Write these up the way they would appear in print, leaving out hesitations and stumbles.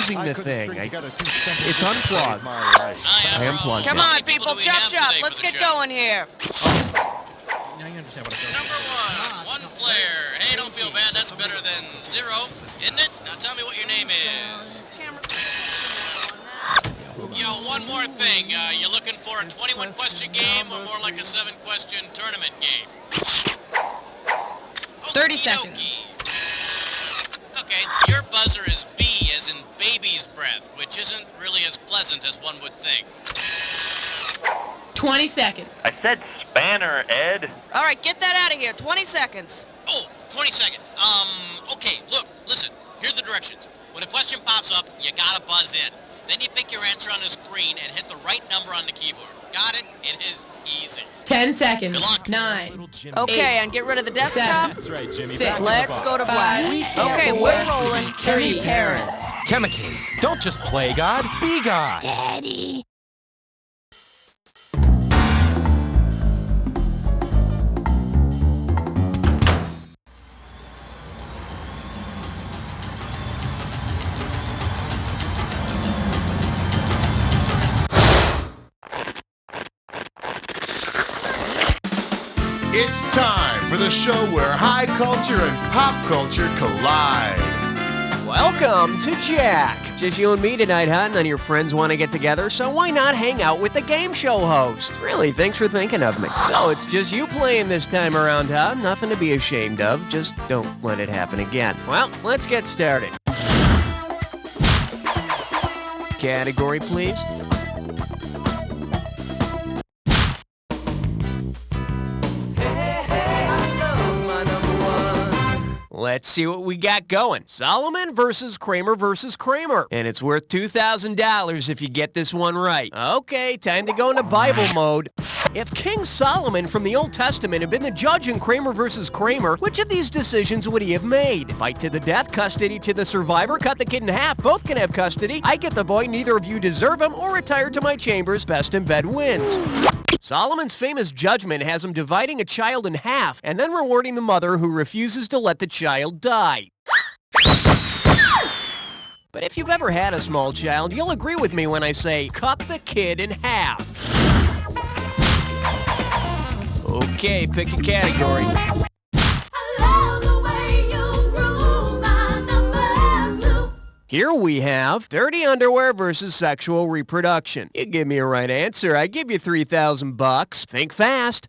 using the thing. It's unplugged. I unplugged it. Come on, people, chop. Let's get going here. Now you understand what I'm doing. Number one player. Hey, don't feel bad. That's better than 0, isn't it? Now tell me what your name is. Yo, one more thing. You looking for a 21-question game or more like a 7-question tournament game? 30 seconds. Okay, your buzzer is B as in baby's breath, which isn't really as pleasant as one would think. 20 seconds. I said spanner, Ed. All right, get that out of here. 20 seconds. Oh, 20 seconds. Okay, look, listen. Here's the directions. When a question pops up, you gotta buzz in. Then you pick your answer on the screen and hit the right number on the keyboard. Got it? It is easy. 10 seconds. Good luck. 9. Okay, and get rid of the desktop. that's right, Jimmy. 6. Let's go to black. Okay, we're rolling. 3 parents. Chemicals, don't just play God, be God. Daddy. It's time for the show where high culture and pop culture collide. Welcome to Jack. Just you and me tonight, huh? None of your friends want to get together, so why not hang out with the game show host? Really, thanks for thinking of me. So it's just you playing this time around, huh? Nothing to be ashamed of. Just don't let it happen again. Well, let's get started. Category, please. Let's see what we got going. Solomon versus Kramer. And it's worth $2,000 if you get this one right. Okay, time to go into Bible mode. If King Solomon from the Old Testament had been the judge in Kramer versus Kramer, which of these decisions would he have made? Fight to the death, custody to the survivor, cut the kid in half, both can have custody, I get the boy, neither of you deserve him, or retire to my chambers, best in bed wins. Solomon's famous judgment has him dividing a child in half and then rewarding the mother who refuses to let the child die. But if you've ever had a small child, you'll agree with me when I say, cut the kid in half. Okay, pick a category. Here we have dirty underwear versus sexual reproduction. You give me a right answer, I give you $3,000. Think fast.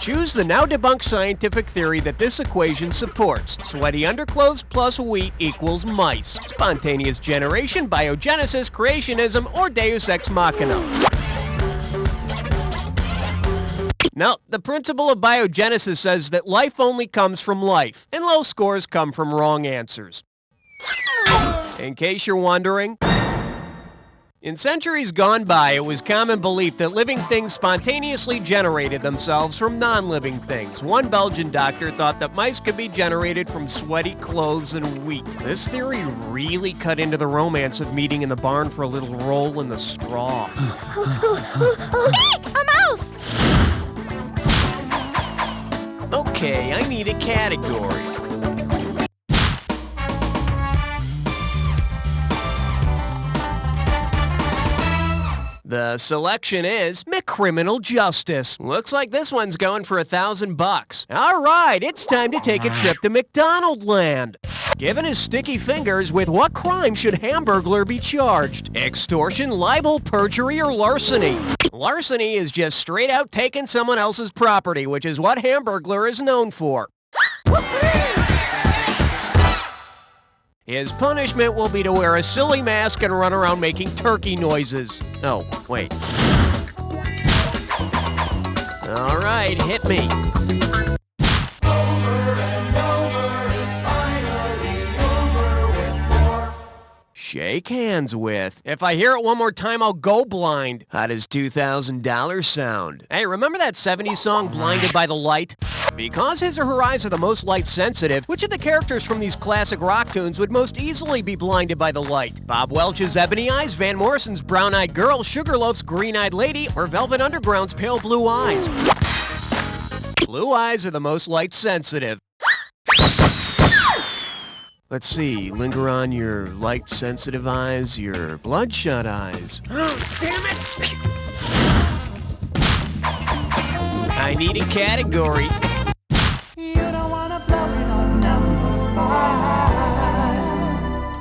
Choose the now debunked scientific theory that this equation supports. Sweaty underclothes plus wheat equals mice. Spontaneous generation, biogenesis, creationism, or deus ex machina. Now, the principle of biogenesis says that life only comes from life, and low scores come from wrong answers. In case you're wondering, in centuries gone by, it was common belief that living things spontaneously generated themselves from non-living things. One Belgian doctor thought that mice could be generated from sweaty clothes and wheat. This theory really cut into the romance of meeting in the barn for a little roll in the straw. A mouse! Okay, I need a category. The selection is McCriminal Justice. Looks like this one's going for $1,000. All right, it's time to take a trip to McDonald Land. Given his sticky fingers, with what crime should Hamburglar be charged? Extortion, libel, perjury, or larceny? Larceny is just straight out taking someone else's property, which is what Hamburglar is known for. His punishment will be to wear a silly mask and run around making turkey noises. Oh, wait. All right, hit me. Shake hands with. If I hear it one more time, I'll go blind. How does $2,000 sound? Hey, remember that 70s song, Blinded by the Light? Because his or her eyes are the most light sensitive, which of the characters from these classic rock tunes would most easily be blinded by the light? Bob Welch's Ebony Eyes, Van Morrison's Brown-Eyed Girl, Sugarloaf's Green-Eyed Lady, or Velvet Underground's Pale Blue Eyes? Blue eyes are the most light sensitive. Let's see, linger on your light-sensitive eyes, your bloodshot eyes. Damn it! I need a category. You don't wanna blow it on number 5.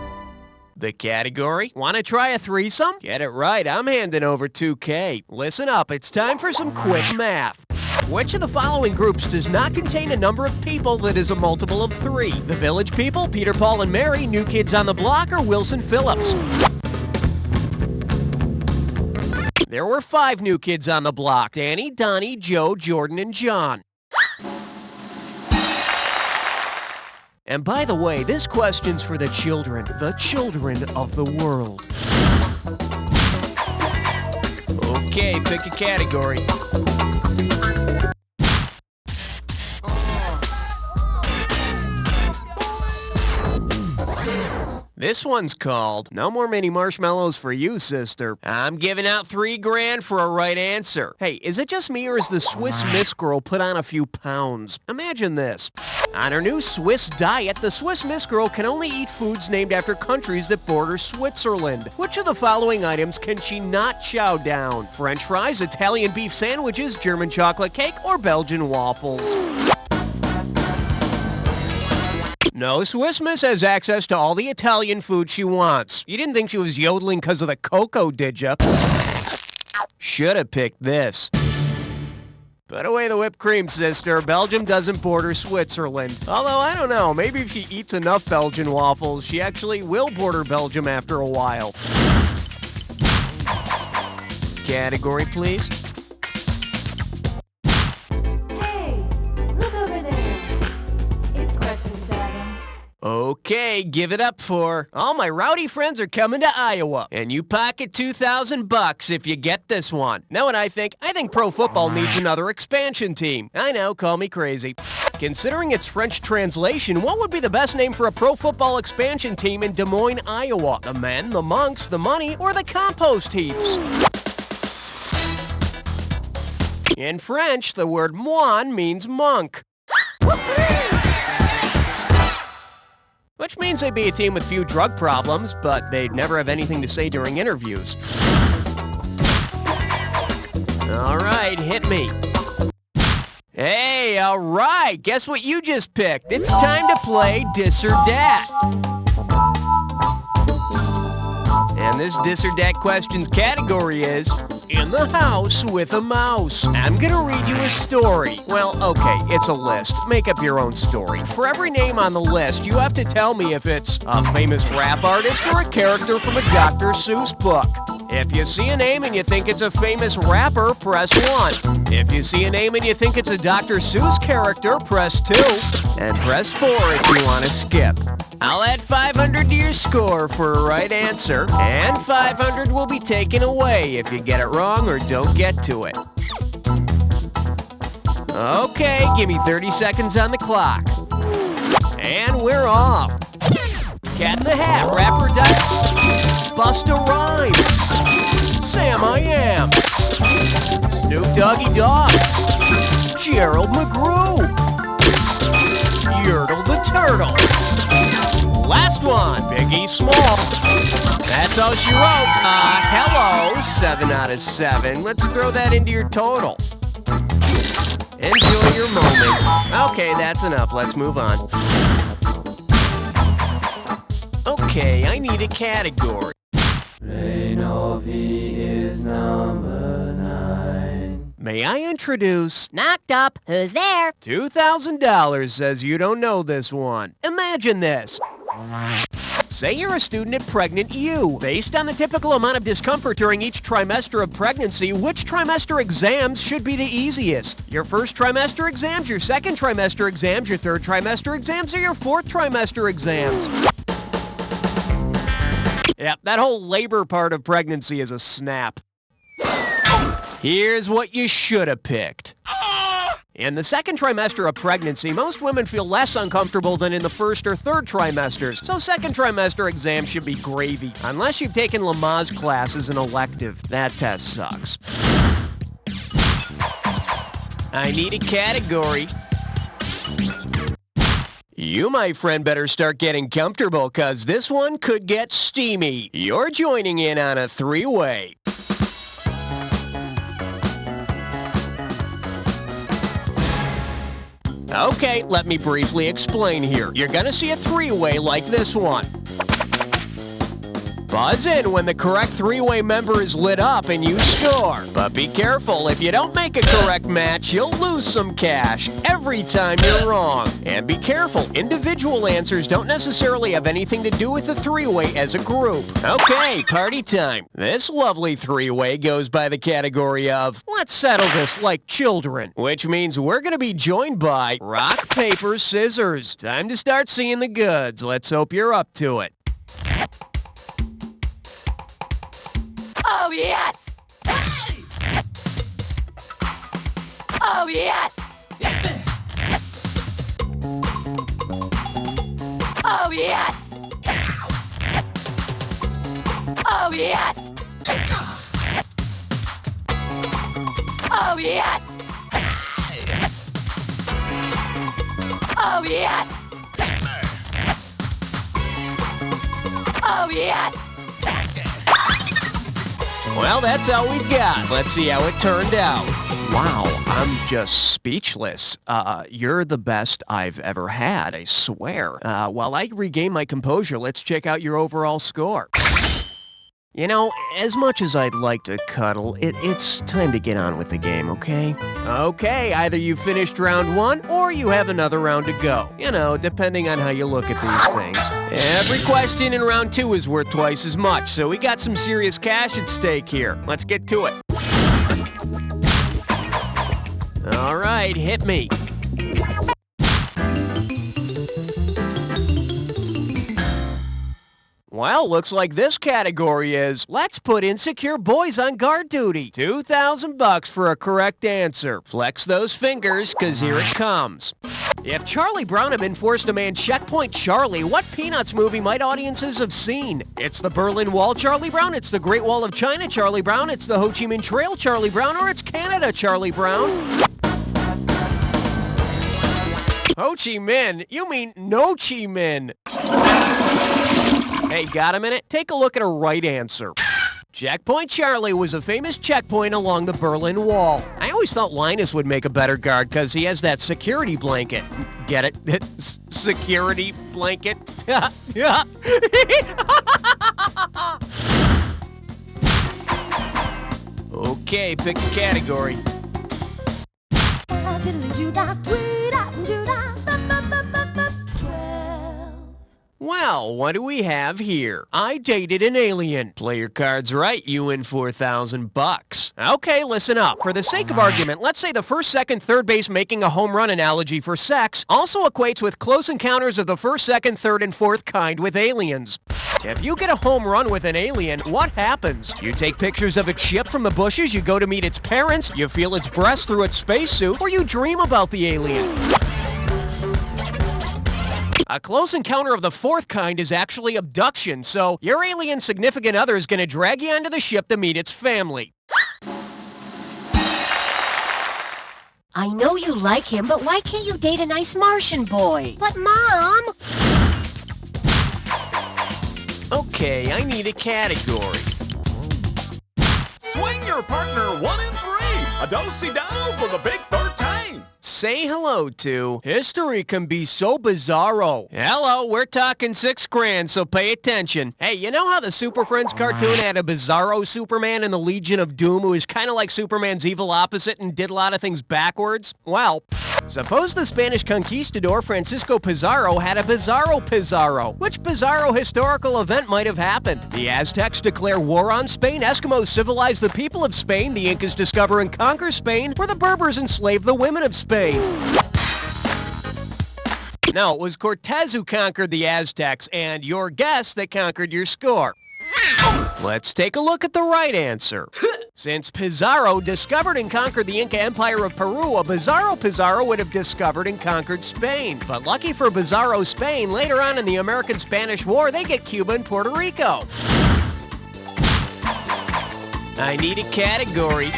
The category? Want to try a threesome? Get it right, I'm handing over $2K. Listen up, it's time for some quick math. Which of the following groups does not contain a number of people that is a multiple of 3? The Village People, Peter, Paul, and Mary, New Kids on the Block, or Wilson Phillips? There were 5 New Kids on the Block: Danny, Donnie, Joe, Jordan, and John. And by the way, this question's for the children of the world. Okay, pick a category. This one's called No More Mini Marshmallows for You, Sister. I'm giving out $3,000 for a right answer. Hey, is it just me or is the Swiss Miss girl put on a few pounds? Imagine this. On her new Swiss diet, the Swiss Miss girl can only eat foods named after countries that border Switzerland. Which of the following items can she not chow down? French fries, Italian beef sandwiches, German chocolate cake, or Belgian waffles? No, Swiss Miss has access to all the Italian food she wants. You didn't think she was yodeling because of the cocoa, did ya? Should have picked this. Put away the whipped cream, sister. Belgium doesn't border Switzerland. Although, I don't know, maybe if she eats enough Belgian waffles, she actually will border Belgium after a while. Category, please. Hey, look over there. It's question 7. Okay, give it up for all my rowdy friends are coming to Iowa, and you pocket $2,000 if you get this one. Know what I think? I think pro football needs another expansion team. I know, call me crazy. Considering its French translation, what would be the best name for a pro football expansion team in Des Moines, Iowa? The men, the monks, the money, or the compost heaps? In French, the word moine means monk. Which means they'd be a team with few drug problems, but they'd never have anything to say during interviews. All right, hit me. Hey, all right, guess what you just picked? It's time to play Dis or Dat. And this Dis or Dat questions category is In the House with a Mouse. I'm gonna read you a story. Well, okay, it's a list. Make up your own story. For every name on the list, you have to tell me if it's a famous rap artist or a character from a Dr. Seuss book. If you see a name and you think it's a famous rapper, press 1. If you see a name and you think it's a Dr. Seuss character, press 2. And press 4 if you want to skip. I'll add 500 to your score for a right answer, and 500 will be taken away if you get it wrong or don't get to it. Okay, give me 30 seconds on the clock. And we're off. Cat in the Hat, Rapper Dice, Busta Rhymes, Sam I Am, Snoop Doggy Dogg, Gerald McGrew, Yertle the Turtle. Last one, Biggie Small. That's all she wrote. Hello, 7 out of 7. Let's throw that into your total. Enjoy your moment. Okay, that's enough. Let's move on. Okay, I need a category. Reinovi is number 9. May I introduce Knocked up. Who's there? $2,000 says you don't know this one. Imagine this. Say you're a student at Pregnant U. Based on the typical amount of discomfort during each trimester of pregnancy, which trimester exams should be the easiest? Your first trimester exams, your second trimester exams, your third trimester exams, or your fourth trimester exams? Yep, that whole labor part of pregnancy is a snap. Here's what you should have picked. In the second trimester of pregnancy, most women feel less uncomfortable than in the first or third trimesters, so second trimester exams should be gravy, unless you've taken Lamaze class as an elective. That test sucks. I need a category. You, my friend, better start getting comfortable, cause this one could get steamy. You're joining in on a three-way. Okay, let me briefly explain here. You're gonna see a three-way like this one. Buzz in when the correct three-way member is lit up and you score. But be careful, if you don't make a correct match, you'll lose some cash every time you're wrong. And be careful, individual answers don't necessarily have anything to do with the three-way as a group. Okay, party time. This lovely three-way goes by the category of, let's settle this like children, which means we're gonna be joined by rock, paper, scissors. Time to start seeing the goods. Let's hope you're up to it. Oh, yes! Oh, yes! Oh, yes! Oh, yes! Oh, yes! Oh, yes! Oh, yes! Well, that's all we got. Let's see how it turned out. Wow, I'm just speechless. You're the best I've ever had, I swear. While I regain my composure, let's check out your overall score. You know, as much as I'd like to cuddle, it's time to get on with the game, okay? Okay, either you finished round one or you have another round to go. You know, depending on how you look at these things. Every question in round two is worth twice as much, so we got some serious cash at stake here. Let's get to it. All right, hit me. Well, looks like this category is, let's put insecure boys on guard duty. $2,000 for a correct answer. Flex those fingers, cause here it comes. If Charlie Brown had been forced to man Checkpoint Charlie, what Peanuts movie might audiences have seen? It's the Berlin Wall Charlie Brown, it's the Great Wall of China Charlie Brown, it's the Ho Chi Minh Trail Charlie Brown, or it's Canada Charlie Brown? Ho Chi Minh? You mean No Chi Minh. Hey, got a minute? Take a look at a right answer. Checkpoint Charlie was a famous checkpoint along the Berlin Wall. I always thought Linus would make a better guard because he has that security blanket. Get it? Security blanket? Okay, pick a category. Well, what do we have here? I dated an alien. Play your cards right, you win $4,000. Okay, listen up. For the sake of argument, let's say the first, second, third base making a home run analogy for sex also equates with close encounters of the first, second, third, and fourth kind with aliens. If you get a home run with an alien, what happens? You take pictures of its ship from the bushes, you go to meet its parents, you feel its breasts through its spacesuit, or you dream about the alien. A close encounter of the fourth kind is actually abduction, so your alien significant other is going to drag you onto the ship to meet its family. I know you like him, but why can't you date a nice Martian boy? But Mom! Okay, I need a category. Swing your partner 1 and 3. A do-si-do for the big 13. Say hello to History Can Be So Bizarro. Hello, we're talking $6,000, so pay attention. Hey, you know how the Super Friends cartoon had a bizarro Superman in the Legion of Doom who is kind of like Superman's evil opposite and did a lot of things backwards? Well, suppose the Spanish conquistador Francisco Pizarro had a bizarro Pizarro. Which bizarro historical event might have happened? The Aztecs declare war on Spain, Eskimos civilize the people of Spain, the Incas discover and conquer Spain, or the Berbers enslave the women of Spain? No, it was Cortez who conquered the Aztecs, and your guess that conquered your score. Let's take a look at the right answer. Since Pizarro discovered and conquered the Inca Empire of Peru, a bizarro Pizarro would have discovered and conquered Spain. But lucky for bizarro Spain, later on in the American-Spanish War, they get Cuba and Puerto Rico. I need a category.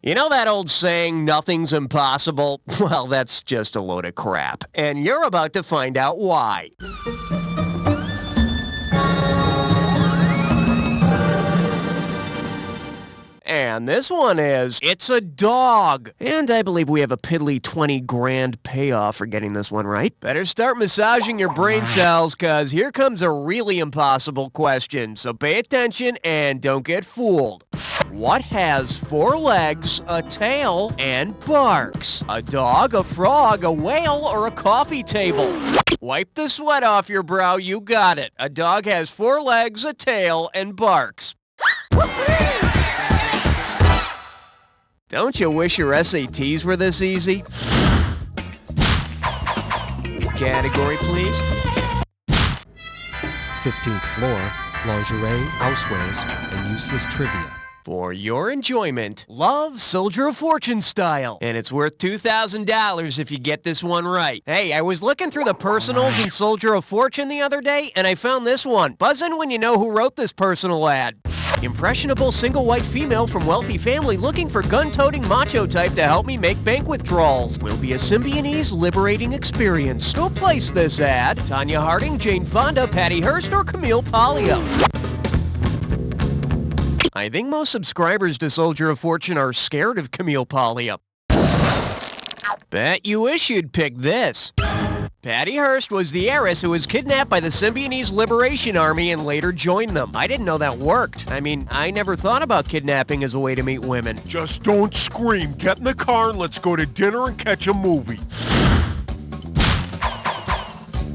You know that old saying, nothing's impossible? Well, that's just a load of crap. And you're about to find out why. And this one is, it's a dog. And I believe we have a piddly 20 grand payoff for getting this one right. Better start massaging your brain cells, cause here comes a really impossible question. So pay attention and don't get fooled. What has 4 legs, a tail, and barks? A dog, a frog, a whale, or a coffee table? Wipe the sweat off your brow, you got it. A dog has 4 legs, a tail, and barks. Don't you wish your SATs were this easy? Category, please. 15th floor, lingerie, housewares, and useless trivia. For your enjoyment, love Soldier of Fortune style. And it's worth $2,000 if you get this one right. Hey, I was looking through the personals in Soldier of Fortune the other day, and I found this one. Buzz in when you know who wrote this personal ad. Impressionable single white female from wealthy family looking for gun-toting macho type to help me make bank withdrawals. Will be a symbionese liberating experience. Who placed this ad? Tanya Harding, Jane Fonda, Patty Hearst, or Camille Paglia? I think most subscribers to Soldier of Fortune are scared of Camille Paglia. Bet you wish you'd pick this. Patty Hearst was the heiress who was kidnapped by the Symbionese Liberation Army and later joined them. I didn't know that worked. I mean, I never thought about kidnapping as a way to meet women. Just don't scream. Get in the car and let's go to dinner and catch a movie.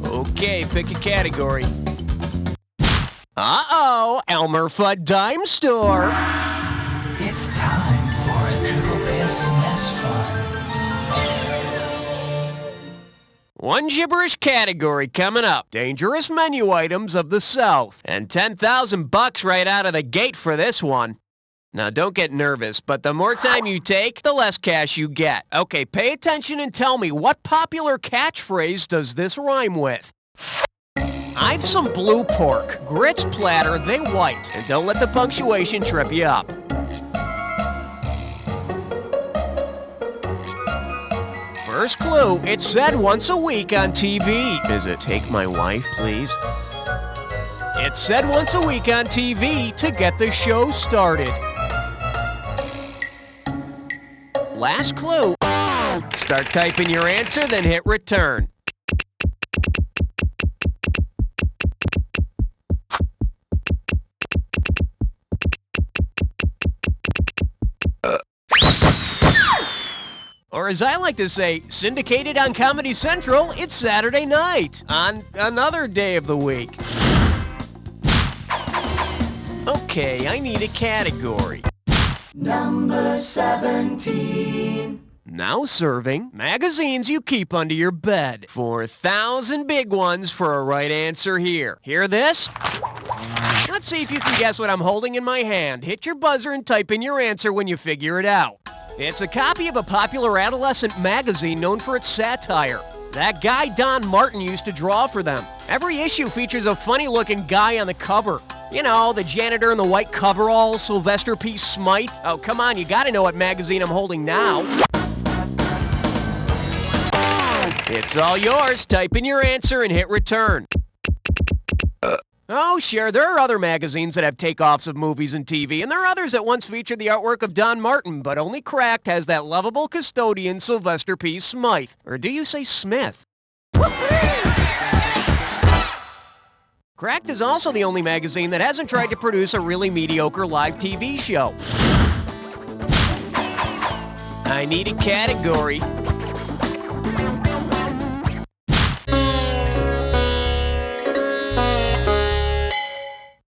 Okay, pick a category. Uh-oh, Elmer Fudd Dime Store. It's time for a triple SMS fun. One gibberish category coming up. Dangerous menu items of the South. And $10,000 right out of the gate for this one. Now, don't get nervous, but the more time you take, the less cash you get. Okay, pay attention and tell me, what popular catchphrase does this rhyme with? I've some blue pork. Grits platter, they white. And don't let the punctuation trip you up. First clue, it's said once a week on TV. Is it Take My Wife, Please? It's said once a week on TV to get the show started. Last clue. Start typing your answer, then hit return. Or as I like to say, syndicated on Comedy Central, it's Saturday night on another day of the week. Okay, I need a category. Number 17. Now serving magazines you keep under your bed. 4,000 big ones for a right answer here. Hear this? Let's see if you can guess what I'm holding in my hand. Hit your buzzer and type in your answer when you figure it out. It's a copy of a popular adolescent magazine known for its satire. That guy Don Martin used to draw for them. Every issue features a funny-looking guy on the cover. You know, the janitor in the white coveralls, Sylvester P. Smythe. Oh, come on, you gotta know what magazine I'm holding now. It's all yours. Type in your answer and hit return. Oh, sure, there are other magazines that have takeoffs of movies and TV, and there are others that once featured the artwork of Don Martin, but only Cracked has that lovable custodian Sylvester P. Smythe. Or do you say Smith? Cracked is also the only magazine that hasn't tried to produce a really mediocre live TV show. I need a category.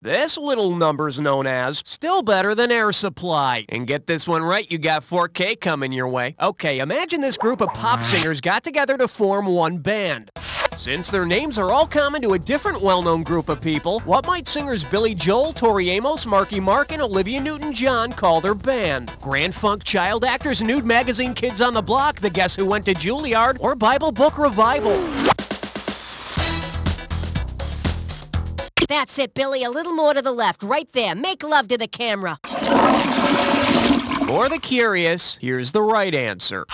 This little number's known as Still Better Than Air Supply. And get this one right, you got 4K coming your way. Okay, imagine this group of pop singers got together to form one band. Since their names are all common to a different well-known group of people, what might singers Billy Joel, Tori Amos, Marky Mark, and Olivia Newton-John call their band? Grand Funk Child Actors, Nude Magazine Kids on the Block, The Guess Who Went to Juilliard, or Bible Book Revival? That's it, Billy. A little more to the left. Right there. Make love to the camera. For the curious, here's the right answer.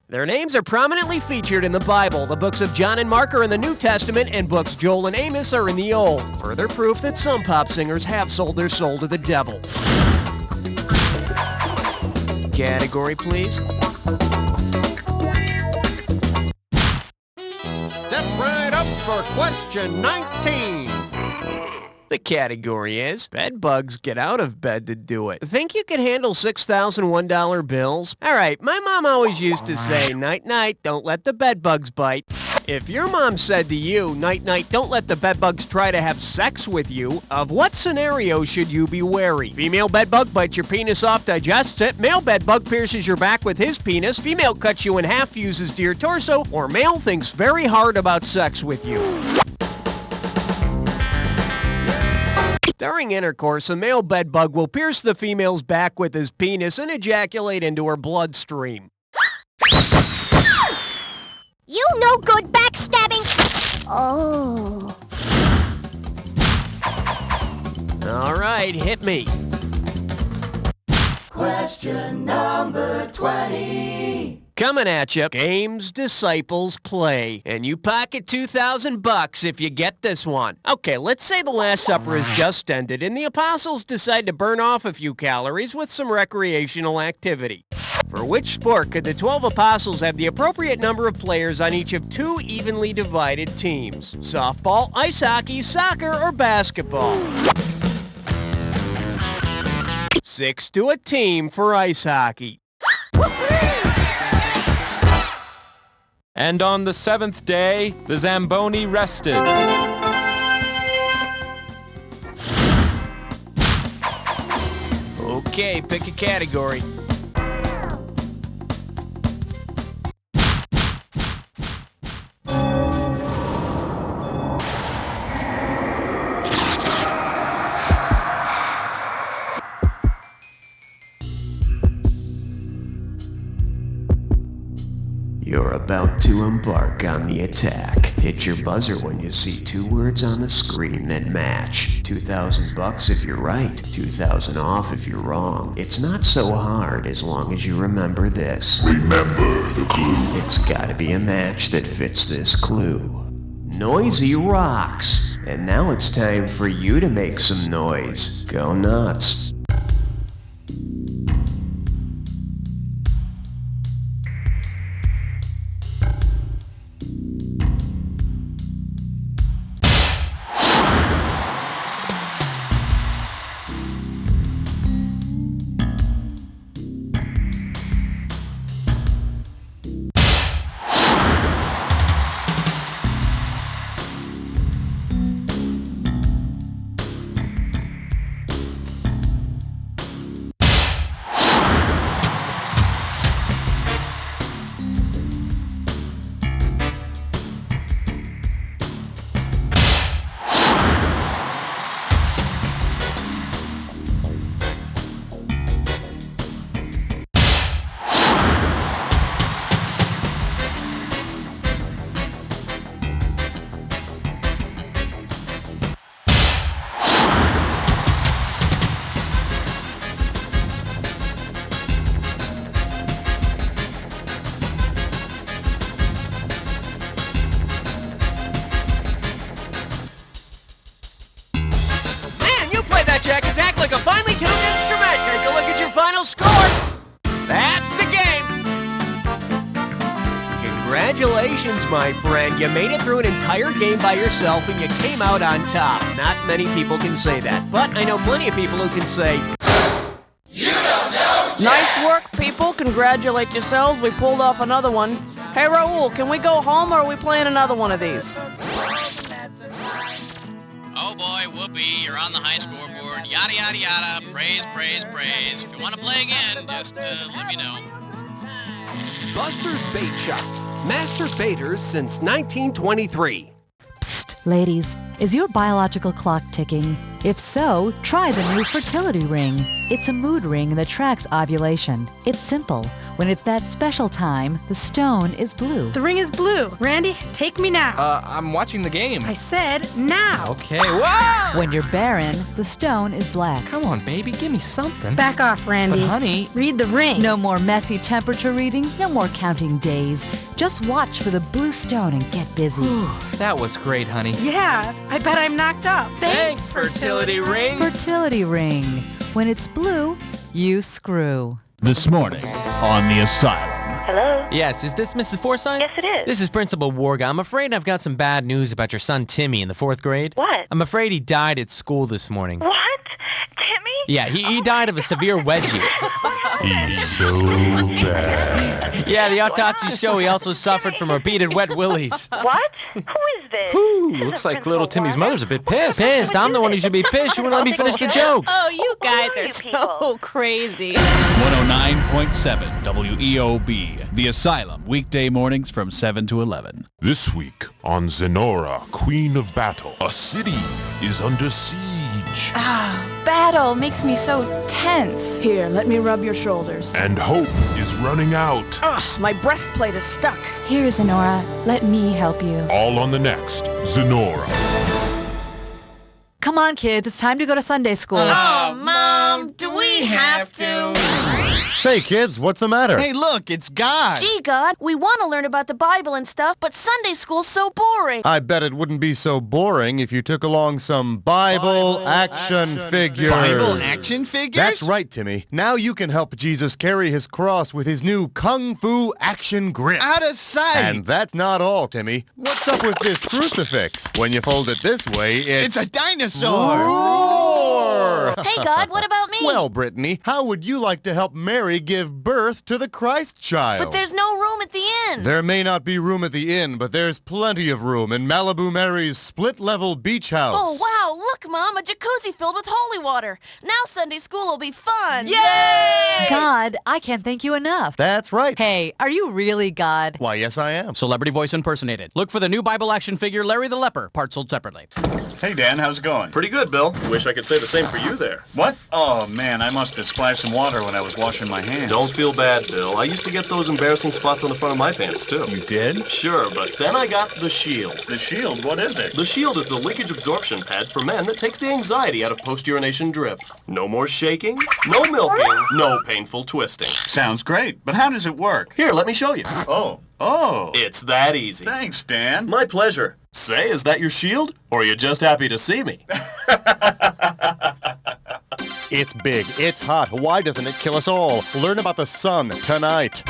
Their names are prominently featured in the Bible. The books of John and Mark are in the New Testament, and books Joel and Amos are in the Old. Further proof that some pop singers have sold their soul to the devil. Category, please. Step right up for question 19. The category is, bed bugs get out of bed to do it. Think you can handle $6,001 bills? All right, my mom always used to say, night-night, don't let the bed bugs bite. If your mom said to you, night-night, don't let the bed bugs try to have sex with you, of what scenario should you be wary? Female bed bug bites your penis off, digests it. Male bed bug pierces your back with his penis. Female cuts you in half, fuses to your torso. Or male thinks very hard about sex with you. During intercourse, a male bedbug will pierce the female's back with his penis and ejaculate into her bloodstream. You no good backstabbing. Oh. All right, hit me. Question number 20. Coming at you, games disciples play, and you pocket $2,000 if you get this one. Okay, let's say the Last Supper has just ended, and the apostles decide to burn off a few calories with some recreational activity. For which sport could the 12 apostles have the appropriate number of players on each of 2 evenly divided teams? Softball, ice hockey, soccer, or basketball? 6 to a team for ice hockey. And on the 7th day, the Zamboni rested. Okay, pick a category. You're about to embark on the attack. Hit your buzzer when you see 2 words on the screen that match. $2,000 if you're right, 2,000 off if you're wrong. It's not so hard as long as you remember this. Remember the clue. It's gotta be a match that fits this clue. Noisy rocks. And now it's time for you to make some noise. Go nuts. Score! That's the game! Congratulations, my friend. You made it through an entire game by yourself and you came out on top. Not many people can say that, but I know plenty of people who can say, You don't know Jack. Nice work, people. Congratulate yourselves. We pulled off another one. Hey, Raul, can we go home or are we playing another one of these? Oh boy, whoopee, you're on the high scoreboard, yada yada yada, praise, praise, praise. If you want to play again, just let me know. Buster's Bait Shop. Master baiters since 1923. Psst, ladies, is your biological clock ticking? If so, try the new fertility ring. It's a mood ring that tracks ovulation. It's simple. When it's that special time, the stone is blue. The ring is blue. Randy, take me now. I'm watching the game. I said now. Okay, whoa! When you're barren, the stone is black. Come on, baby, give me something. Back off, Randy. But honey... Read the ring. No more messy temperature readings, no more counting days. Just watch for the blue stone and get busy. That was great, honey. Yeah, I bet I'm knocked up. Thanks, Fertility Ring. Fertility Ring. When it's blue, you screw. This morning on The Asylum. Hello? Yes, is this Mrs. Forsythe? Yes, it is. This is Principal Warga. I'm afraid I've got some bad news about your son Timmy in the 4th grade. What? I'm afraid he died at school this morning. What? Timmy? Yeah, he died of a severe wedgie. He's so bad. Yeah, the autopsies show he also suffered from repeated wet willies. What? Who is this? Ooh, looks like little Timmy's mother's a bit pissed. Pissed? I'm the one who should be pissed. You wouldn't let me finish the joke. Oh, you guys are so crazy. 109.7 WEOB. The Asylum. Weekday mornings from 7 to 11. This week on Zenora, Queen of Battle, a city is under siege. Battle makes me so tense. Here, let me rub your shoulders. And hope is running out. Ugh, my breastplate is stuck. Here, Zenora, let me help you. All on the next Zenora. Come on, kids, it's time to go to Sunday school. Oh, Mom, do we have to? Say, kids, what's the matter? Hey, look, it's God. Gee, God, we want to learn about the Bible and stuff, but Sunday school's so boring. I bet it wouldn't be so boring if you took along some Bible action figures. Bible action figures? That's right, Timmy. Now you can help Jesus carry his cross with his new Kung Fu action grip. Out of sight. And that's not all, Timmy. What's up with this crucifix? When you fold it this way, It's a dinosaur. Roar! Hey, God, what about me? Well, Brittany, how would you like to help Mary give birth to the Christ child? But there's no room at the inn. There may not be room at the inn, but there's plenty of room in Malibu Mary's split-level beach house. Oh, wow, look, Mom, a jacuzzi filled with holy water. Now Sunday school will be fun. Yay! God, I can't thank you enough. That's right. Hey, are you really God? Why, yes, I am. Celebrity voice impersonated. Look for the new Bible action figure, Larry the Leper, parts sold separately. Hey, Dan, how's it going? Pretty good, Bill. Wish I could say the same for you there. What? Oh, man, I must have splashed some water when I was washing my hands. Don't feel bad, Bill. I used to get those embarrassing spots on the front of my pants, too. You did? Sure, but then I got the Shield. The Shield? What is it? The Shield is the leakage absorption pad for men that takes the anxiety out of post-urination drip. No more shaking, no milking, no painful twisting. Sounds great, but how does it work? Here, let me show you. Oh. It's that easy. Thanks, Dan. My pleasure. Say, is that your shield? Or are you just happy to see me? It's big. It's hot. Why doesn't it kill us all? Learn about the sun tonight.